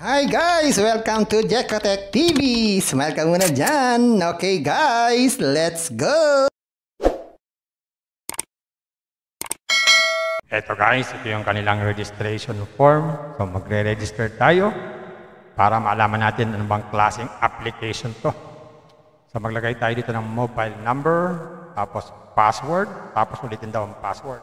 Hi guys! Welcome to Jekotech TV! Smile ka muna dyan! Okay guys, let's go! Eto guys, ito yung kanilang registration form. So magre-register tayo para malaman natin ano bang klaseng application to. So maglagay tayo dito ng mobile number, tapos password, tapos ulitin daw ang password.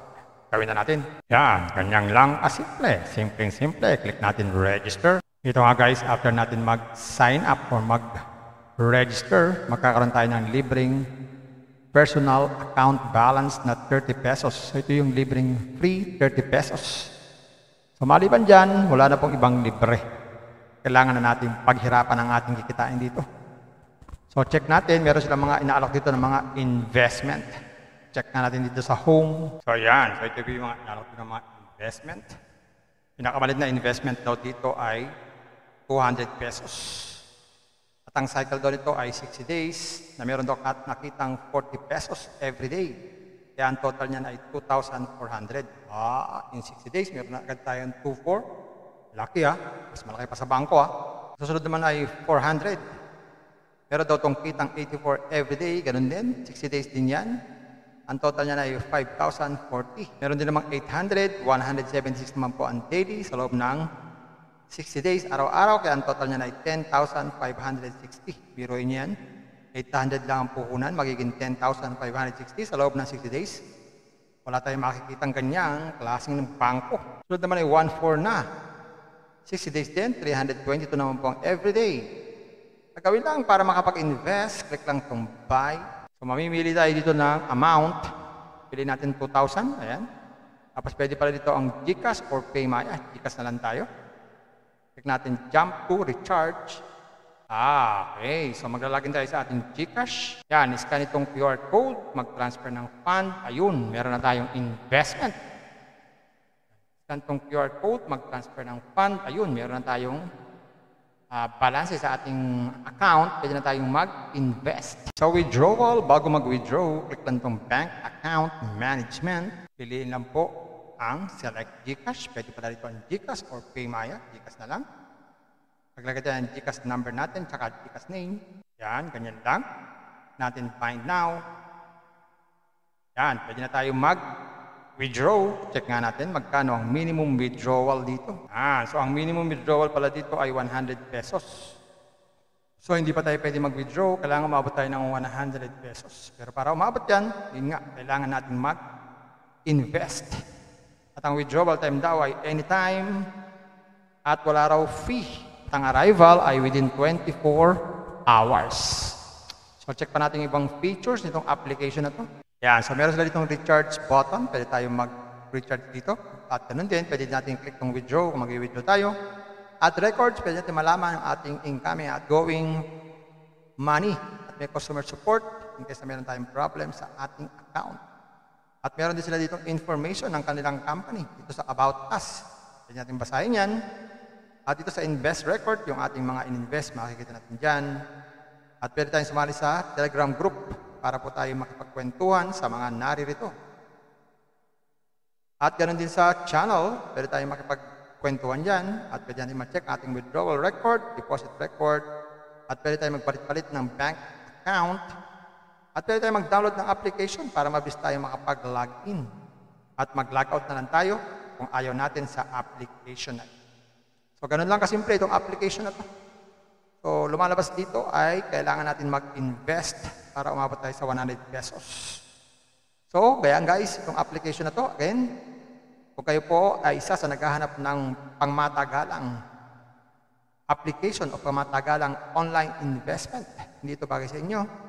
Gawin na natin. Yan, ganyan lang simple. Simpleng-simple. Click natin register. Ito nga guys, after natin mag-sign up or mag-register, magkakaroon tayo ng libreng personal account balance na 30 pesos. So ito yung libreng free 30 pesos. So maliban dyan, wala na pong ibang libre. Kailangan na natin paghirapan ang ating kikitain dito. So check natin, meron silang mga inaalok dito ng mga investment. Check na natin dito sa home. So yan, so ito yung mga inaalok dito ng mga investment. Pinakamalit na investment daw dito ay 200 pesos. At ang cycle daw nito ay 60 days na meron daw nakitang 40 pesos every day. Kaya ang total niyan ay 2,400. In 60 days, meron na agad tayong 2,400. Lucky mas malaki pa sa bangko Susunod naman ay 400. Meron daw itong kitang 84 every day, ganun din. 60 days din yan. Ang total niyan ay 5,040. Meron din namang 800, 176 naman po ang daily sa loob ng 60 days, araw-araw, kaya ang total niya ay 10,560. Biruin niyan, 800 lang ang puhunan, magiging 10,560 sa loob ng 60 days. Wala tayong makikitang ganyang klaseng ng bangko. Sunod naman ay 1,400 na. 60 days din, 322 naman po ang everyday. Nagawin lang para makapag-invest, click lang itong buy. So mamimili tayo dito ng amount. Pili natin 2,000, ayan. Tapos pwede pala dito ang GCash or PayMaya. GCash na lang tayo. Click natin jump to recharge. Okay. So maglalagin tayo sa ating GCash. Yan, scan itong QR code, mag-transfer ng fund. Ayun, meron na tayong investment. Scan itong QR code, mag-transfer ng fund. Ayun, meron na tayong balance sa ating account. Pwede na tayong mag-invest. So withdrawal, bago mag-withdraw, click lang itong bank account management. Piliin lang po ang select GCash. Pwede pala dito ang GCash or PayMaya. GCash na lang. Maglagay tayo ang GCash number natin, tsaka GCash name. Yan, ganyan lang. Natin find now. Yan, pwede na tayo mag-withdraw. Check nga natin magkano ang minimum withdrawal dito. So ang minimum withdrawal pala dito ay 100 pesos. So hindi pa tayo pwede mag-withdraw. Kailangan umabot tayo ng 100 pesos. Pero para umabot yan, yun nga, kailangan natin mag-invest. At ang withdrawal time daw ay anytime at wala raw fee. At ang arrival ay within 24 hours. So check pa natin ibang features nitong application na to. Yan, so meron sila ditong recharge button. Pwede tayo mag-recharge dito. At ganun din, pwede natin click tong withdraw kung mag-withdraw tayo. At records, pwede natin malaman ang ating incoming at going money. At may customer support in case na meron tayong problem sa ating account. At meron din sila ditong information ng kanilang company. Dito sa About Us. Pwede natin basahin yan. At dito sa Invest Record, yung ating mga in-invest, makikita natin dyan. At pwede tayong sumali sa Telegram group para po tayo makipagkwentuhan sa mga naririto. At ganoon din sa channel, pwede tayong makipagkwentuhan dyan. At pwede natin ma-check ating withdrawal record, deposit record. At pwede tayong magpalit-palit ng bank account. At pwede tayo mag-download ng application para mabilis tayo makapag-login. At mag-logout na lang tayo kung ayaw natin sa application na ito. So, ganun lang kasimple itong application na ito. So, lumalabas dito ay kailangan natin mag-invest para umabot tayo sa 100 pesos. So, gayaan guys, itong application na ito, again, kung kayo po ay isa sa naghahanap ng pangmatagalang application o pangmatagalang online investment, hindi ito bagay sa inyo.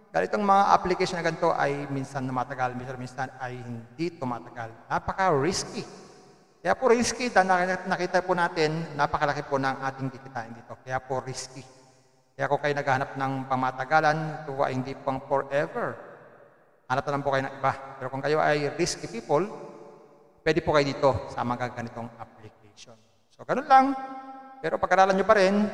Dahil itong mga application na ganito ay minsan matagal, minsan ay hindi tumatagal. Napaka-risky. Kaya po risky, dahil nakita po natin, napakalaki po ng ating kikitain dito. Kaya po risky. Kaya kung kayo naghahanap ng pamatagalan, ito ay hindi pang forever. Hanap na lang po kayo ng iba. Pero kung kayo ay risky people, pwede po kayo dito sa mga ganitong application. So, ganun lang. Pero pag-aralan nyo pa rin,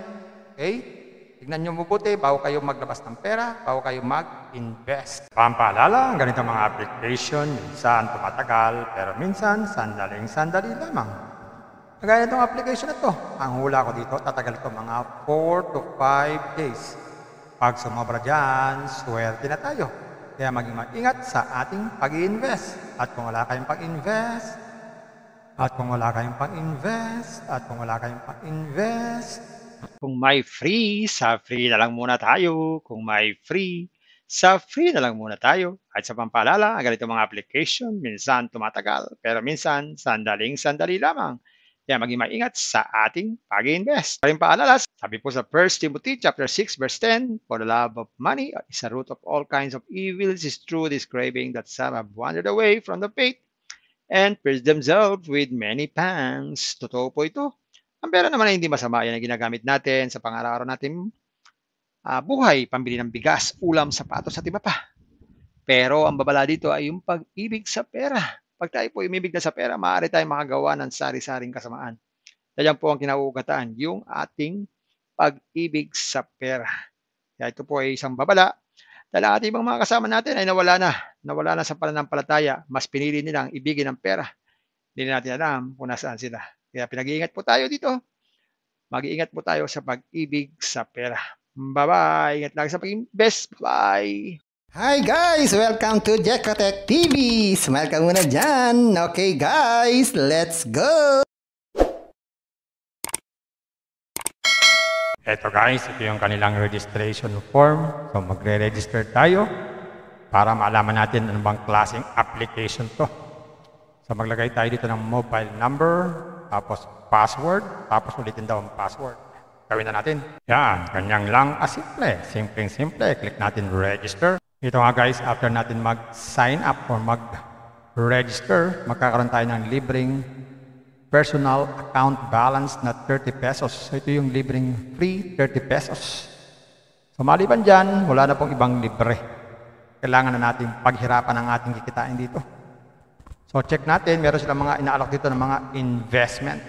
okay? Tignan nyo mabuti, bago kayo maglabas ng pera, bago kayo mag-invest. Pampaalala, ang ganitong mga application, minsan tumatagal, pero minsan sandaling-sandali lamang. Kagaya itong application na to, ang hula ko dito, tatagal ito mga 4 to 5 days. Pag sumobra dyan, swerte na tayo. Kaya maging maingat sa ating pag-i-invest. At kung wala kayong pag-invest, Kung may free, sa free na lang muna tayo. Kung may free, sa free na lang muna tayo. At sa pampaalala, ang ganito mga application, minsan tumatagal, pero minsan sandaling-sandali lamang. Kaya maging maingat sa ating pag-invest. Paring paalala, sabi po sa 1 Timothy chapter 6 verse 10, for the love of money is a root of all kinds of evils, is true this craving that some have wandered away from the faith and pierced themselves with many pangs. Totoo po ito. Ang pera naman ay hindi masama. Yan ang ginagamit natin sa pang-araw-araw natin buhay, pambili ng bigas, ulam, sapatos at iba pa. Pero ang babala dito ay yung pag-ibig sa pera. Pag tayo po umibig na sa pera, maaari tayong makagawa ng sari-saring kasamaan. Yan po ang kinauugataan, yung ating pag-ibig sa pera. Kaya ito po ay isang babala. Dahil ang ating ibang mga kasama natin ay nawala na sa pananampalataya. Mas pinili nilang ibigin ang pera. Hindi natin alam kung nasaan sila. Kaya pinag-iingat po tayo dito. Mag-iingat po tayo sa pag-ibig sa pera. Bye-bye. Ingat lang sa pag-invest. Bye. Hi guys! Welcome to Jekatech TV! Smile ka muna dyan! Okay guys, let's go! Eto guys, ito yung kanilang registration form. So magre-register tayo para malaman natin ano bang klaseng application to. So maglagay tayo dito ng mobile number, tapos password, tapos ulitin daw ang password. Gawin na natin. Yan, ganyan lang simple. Simpleng-simple. Click natin register. Ito nga guys, after natin mag-sign up or mag-register, magkakaroon tayo ng libreng personal account balance na 30 pesos. So ito yung libreng free 30 pesos. So maliban dyan, wala na pong ibang libre. Kailangan na natin paghirapan ang ating kikitain dito. So check natin, meron silang mga inaalok dito ng mga investment.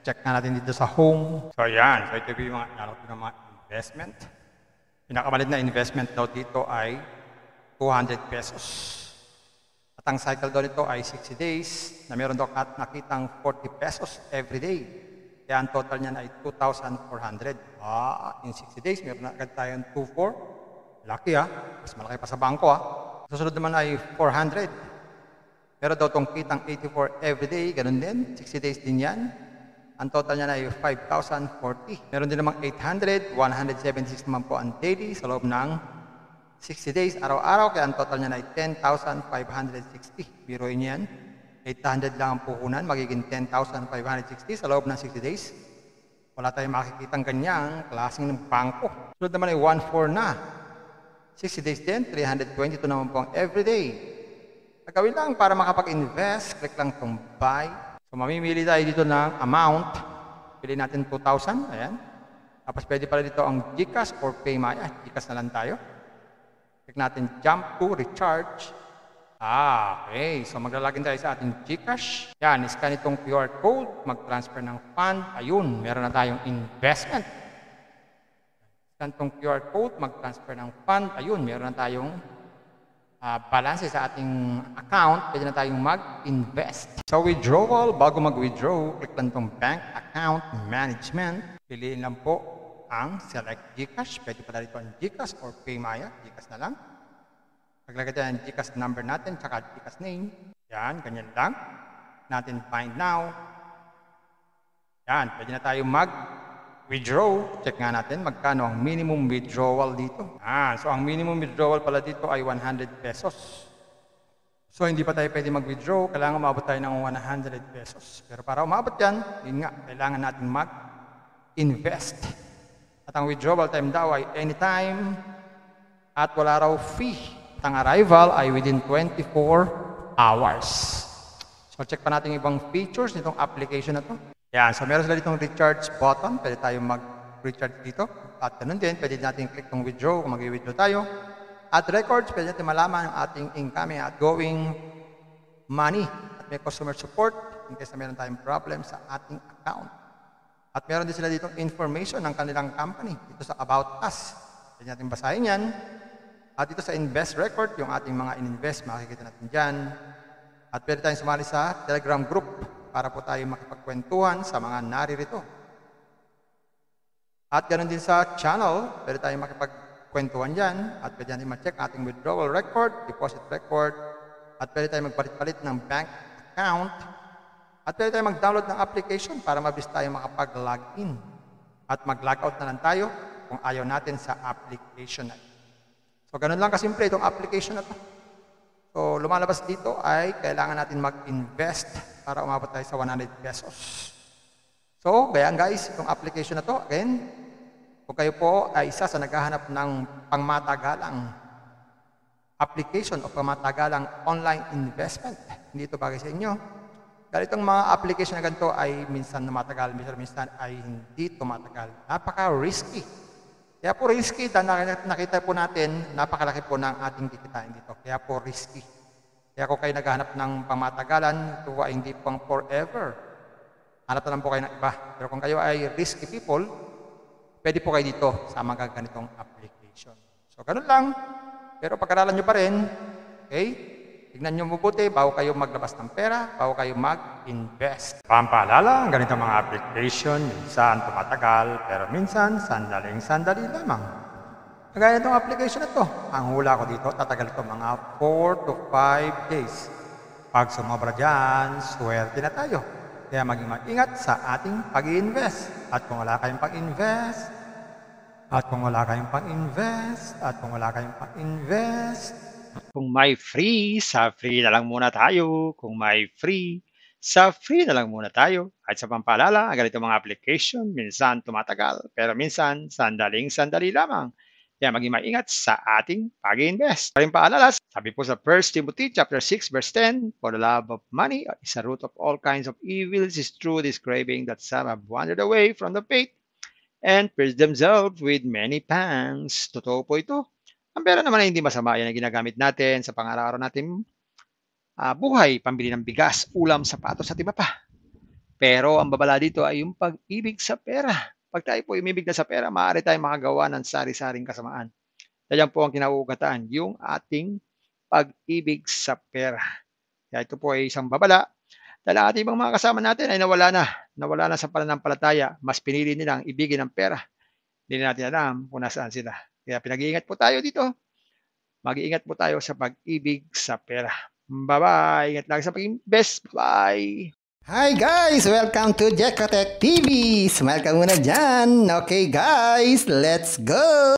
Check na natin dito sa home. So yan, so ito yung mga inaalok dito ng mga investment. Pinakamalit na investment daw dito ay 200 pesos. At ang cycle daw nito ay 60 days na meron daw nakitang 40 pesos every day. Kaya ang total niyan ay 2,400. In 60 days, meron na agad tayong 2,400. Lucky mas malaki pa sa bangko Susunod naman ay 400. Meron daw itong kitang 84 every day, ganun din. 60 days din yan. Ang total niyan ay 5,040. Meron din namang 800, 176 naman po ang daily sa loob ng 60 days, araw-araw, kaya ang total niya ay 10,560. Biruin niyan. 800 lang ang puhunan, magiging 10,560 sa loob ng 60 days. Wala tayong makikitang ganyang klaseng ng bangko. Sunod naman ay 1,400 na. 60 days din, 322 naman po ang everyday. Nagawin lang para makapag-invest, click lang itong buy. So mamimili tayo dito ng amount. Pili natin 2,000, ayan. Tapos pwede pala dito ang GCash or PayMaya. GCash na lang tayo. Click natin jump to recharge. Okay. So maglalagin tayo sa ating GCash. Yan, scan itong QR code, mag-transfer ng fund. Ayun, meron na tayong investment. Scan itong QR code, mag-transfer ng fund. Ayun, meron na tayong balance sa ating account. Pwede na tayong mag-invest. So withdrawal, bago mag-withdraw, click lang itong bank account management. Piliin lang po ang select GCash. Pwede pala dito ang GCash or PayMaya. GCash na lang. Paglagay tayo ang GCash number natin, tsaka GCash name. Yan, ganyan lang. Natin find now. Yan, pwede na tayo mag-withdraw. Check nga natin magkano ang minimum withdrawal dito. So ang minimum withdrawal pala dito ay 100 pesos. So hindi pa tayo pwede mag-withdraw. Kailangan umabot tayo ng 100 pesos. Pero para umabot yan, yun nga, kailangan natin mag-invest. At ang withdrawal time daw ay anytime at wala raw fee. At ang arrival ay within 24 hours. So check pa natin ibang features nitong application na to. Yan, so meron sila ditong recharge button. Pwede tayo mag-recharge dito. At ganun din, pwede natin click tong withdraw kung mag-withdraw tayo. At records, pwede natin malaman ang ating incoming at going money. At may customer support in case na meron tayong problem sa ating account. At meron din sila ditong information ng kanilang company. Dito sa About Us. Pwede natin basahin yan. At dito sa Invest Record, yung ating mga in-invest, makikita natin dyan. At pwede tayong sumali sa Telegram group. para po tayo makipagkwentuhan sa mga naririto. At ganoon din sa channel, pwede tayo makipagkwentuhan dyan at pwede natin ma-check ating withdrawal record, deposit record, at pwede tayo magpalit-palit ng bank account, at pwede tayo mag-download ng application para mabilis tayo makapag-login at mag-logout na lang tayo kung ayaw natin sa application na ito. So, ganun lang kasimple itong application na ito. So, lumalabas dito ay kailangan natin mag-invest para umabot tayo sa 100 pesos. So, ganyan guys, itong application na ito, again, kung kayo po ay isa sa naghahanap ng pangmatagalang application o pangmatagalang online investment, hindi ito bagay sa inyo. Dahil itong mga application na ganito ay minsan matagal, minsan ay hindi tumatagal. Napaka-risky. Kaya po risky, dahil nakita po natin, napakalaki po ng ating kikitain dito. Kaya po risky. Kaya kung kayo naghahanap ng pangmatagalan, ito ay hindi pang forever. Hanap na lang po kayo ng iba. Pero kung kayo ay risky people, pwede po kayo dito sa mga ganitong application. So, ganun lang. Pero pag-aralan nyo pa rin, okay? Tignan nyo mabuti, bago kayo maglabas ng pera, bago kayo mag-invest. Pampaalala, ang ganitong mga application, minsan tumatagal, pero minsan sandaling-sandali lamang. Kagaya itong application na ito, ang hula ko dito, tatagal ito mga 4 to 5 days. Pag sumobra dyan, swerte na tayo. Kaya maging mag-ingat sa ating pag-i-invest. At kung wala kayong pag-invest, Kung may free, sa free na lang muna tayo. Kung may free, sa free na lang muna tayo. At sa pampaalala, ang ganito mga application, minsan tumatagal, pero minsan sandaling-sandali lamang. Kaya maging maingat sa ating pag-invest. Paring paalala, sabi po sa 1 Timothy chapter 6 verse 10, for the love of money is a root of all kinds of evils, is true this craving that some have wandered away from the faith and pierced themselves with many pangs. Totoo po ito. Ang pera naman ay hindi masama. Yan ang ginagamit natin sa pang-araw-araw natin buhay, pambili ng bigas, ulam, sapatos at iba pa. Pero ang babala dito ay yung pag-ibig sa pera. Pag tayo po umibig na sa pera, maaari tayong makagawa ng sari-saring kasamaan. Yan po ang kinauugataan, yung ating pag-ibig sa pera. Kaya ito po ay isang babala. Dahil ang ating ibang mga kasama natin ay nawala na sa pananampalataya. Mas pinili nilang ibigin ang pera. Hindi na natin alam kung nasaan sila. Kaya pinag-iingat po tayo dito. Mag-iingat po tayo sa pag-ibig sa pera. Bye-bye. Ingat lagi sa pag-invest. Bye. Hi guys! Welcome to Jekotech TV! Smile ka muna dyan! Okay guys, let's go!